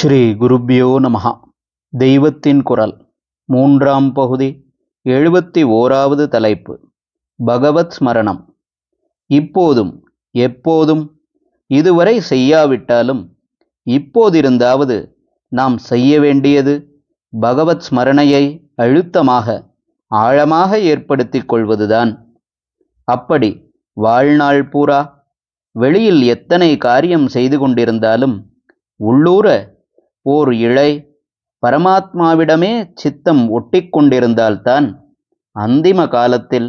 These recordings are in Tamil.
ஸ்ரீ குருப்யோ நமஹ. தெய்வத்தின் குரல் மூன்றாம் பகுதி 71வது தலைப்பு பகவத் ஸ்மரணம். இப்போதும் எப்போதும் இதுவரை செய்யாவிட்டாலும் இப்போதிருந்தாவது நாம் செய்ய வேண்டியது பகவத் ஸ்மரணையை அழுத்தமாக ஆழமாக ஏற்படுத்திக் கொள்வதுதான். அப்படி வாழ்நாள் பூரா வெளியில் எத்தனை காரியம் செய்து கொண்டிருந்தாலும் உள்ளூர ஓர் இழை பரமாத்மாவிடமே சித்தம் ஒட்டிக்கொண்டிருந்தால்தான் அந்திம காலத்தில்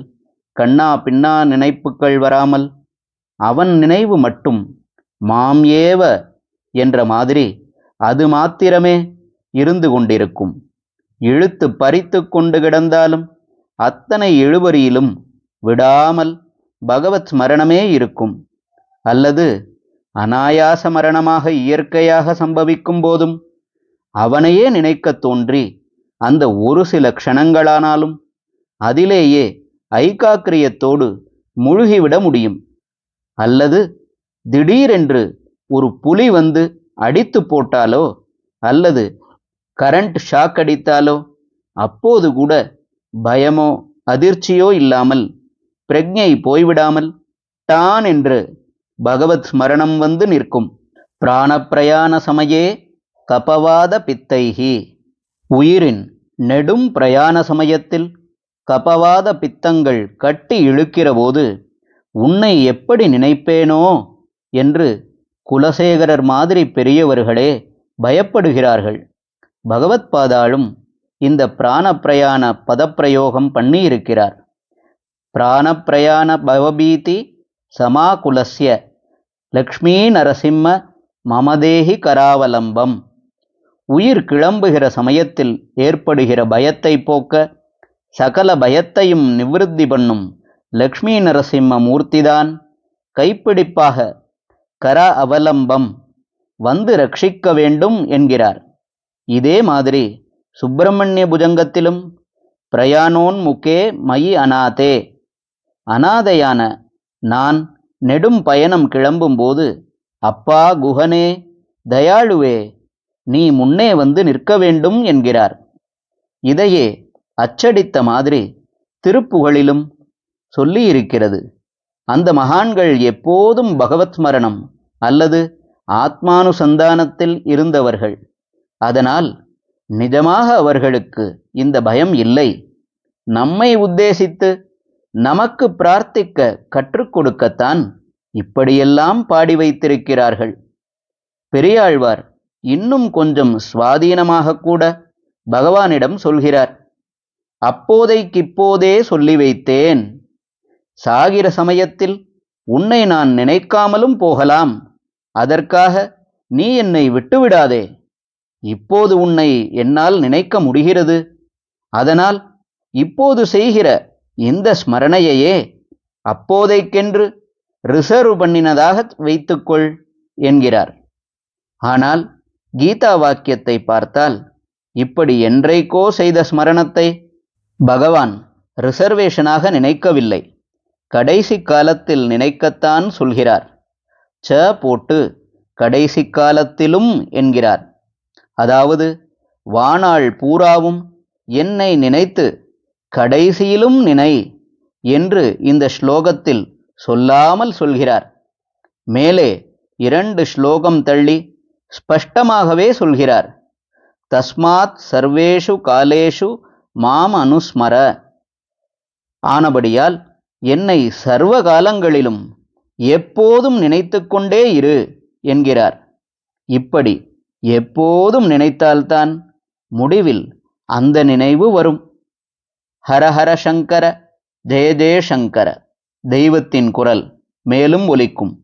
கண்ணா பின்னா நினைப்புகள் வராமல் அவன் நினைவு மட்டும் மாம் ஏவ என்ற மாதிரி அது மாத்திரமே இருந்து கொண்டிருக்கும். இழுத்து பறித்து கொண்டு கிடந்தாலும் அத்தனை இழுபறியிலும் விடாமல் பகவத் ஸ்மரணமே இருக்கும். அல்லது அனாயாச மரணமாக இயற்கையாக சம்பவிக்கும் போதும் அவனையே நினைக்கத் தோன்றி அந்த ஒரு சில க்ஷணங்களானாலும் அதிலேயே ஐகாக்கிரியத்தோடு முழுகிவிட முடியும். அல்லது திடீரென்று ஒரு புலி வந்து அடித்து போட்டாலோ அல்லது கரண்ட் ஷாக் அடித்தாலோ அப்போது கூட பயமோ அதிர்ச்சியோ இல்லாமல் பிரக்ஞை போய்விடாமல் டான் என்று பகவத் ஸ்மரணம் வந்து நிற்கும். பிராணப்பிரயாண சமயே கபவாத பித்தைஹி. உயிரின் நெடும் பிரயாண சமயத்தில் கபவாத பித்தங்கள் கட்டி இழுக்கிற போது உன்னை எப்படி நினைப்பேனோ என்று குலசேகரர் மாதிரி பெரியவர்களே பயப்படுகிறார்கள். பகவத் பாதாளும் இந்த பிராணப்பிரயாண பதப்பிரயோகம் பண்ணியிருக்கிறார். பிராணப்பிரயாண பவபீதி சமாகுலஸ்ய லக்ஷ்மீ நரசிம்ம மமதேஹி கராவலம்பம். உயிர் கிளம்புகிற சமயத்தில் ஏற்படுகிற பயத்தை போக்க சகல பயத்தையும் நிவிருத்தி பண்ணும் லக்ஷ்மி நரசிம்ம மூர்த்திதான் கைப்பிடிப்பாக கர அவலம்பம் வந்து ரட்சிக்க வேண்டும் என்கிறார். இதே மாதிரி சுப்பிரமணிய புஜங்கத்திலும் பிரயாணோன்முகே மயி அநாதே, அநாதையான நான் நெடும் பயணம் கிளம்பும்போது அப்பா குஹனே தயாளுவே நீ முன்னே வந்து நிற்க வேண்டும் என்கிறார். இதையே அச்சடித்த மாதிரி திருப்புகழிலும் சொல்லியிருக்கிறது. அந்த மகான்கள் எப்போதும் பகவத் ஸ்மரணம் அல்லது ஆத்மானுசந்தானத்தில் இருந்தவர்கள். அதனால் நிஜமாக அவர்களுக்கு இந்த பயம் இல்லை. நம்மை உத்தேசித்து நமக்கு பிரார்த்திக்க கற்றுக் கொடுக்கத்தான் இப்படியெல்லாம் பாடி வைத்திருக்கிறார்கள். பெரியாழ்வார் இன்னும் கொஞ்சம் சுவாதீனமாக கூட பகவானிடம் சொல்கிறார். அப்போதைக்கிப்போதே சொல்லி வைத்தேன், சாகிற சமயத்தில் உன்னை நான் நினைக்காமலும் போகலாம், அதற்காக நீ என்னை விட்டுவிடாதே. இப்போது உன்னை என்னால் நினைக்க முடிகிறது, அதனால் இப்போது செய்கிற இந்த ஸ்மரணையையே அப்போதைக்கென்று ரிசர்வ் பண்ணினதாக வைத்துக்கொள் என்கிறார். ஆனால் கீதா வாக்கியத்தை பார்த்தால் இப்படி என்றைக்கோ செய்த ஸ்மரணத்தை பகவான் ரிசர்வேஷனாக நினைக்கவில்லை, கடைசி காலத்தில் நினைக்கத்தான் சொல்கிறார். ச போட்டு கடைசி காலத்திலும் என்கிறார். அதாவது வானாள் பூராவும் என்னை நினைத்து கடைசியிலும் நினை என்று இந்த ஸ்லோகத்தில் சொல்லாமல் சொல்கிறார். மேலே 2 ஸ்லோகம் தள்ளி ஸ்பஷ்டமாகவே சொல்கிறார். தஸ்மாத் சர்வேஷு காலேஷு மாம் அனுஸ்மர. ஆனபடியால் என்னை சர்வ காலங்களிலும் எப்போதும் நினைத்து கொண்டே இரு என்கிறார். இப்படி எப்போதும் நினைத்தால்தான் முடிவில் அந்த நினைவு வரும். ஹரஹர சங்கர ஜெய ஜெய சங்கர. தெய்வத்தின் குரல் மேலும் ஒலிக்கும்.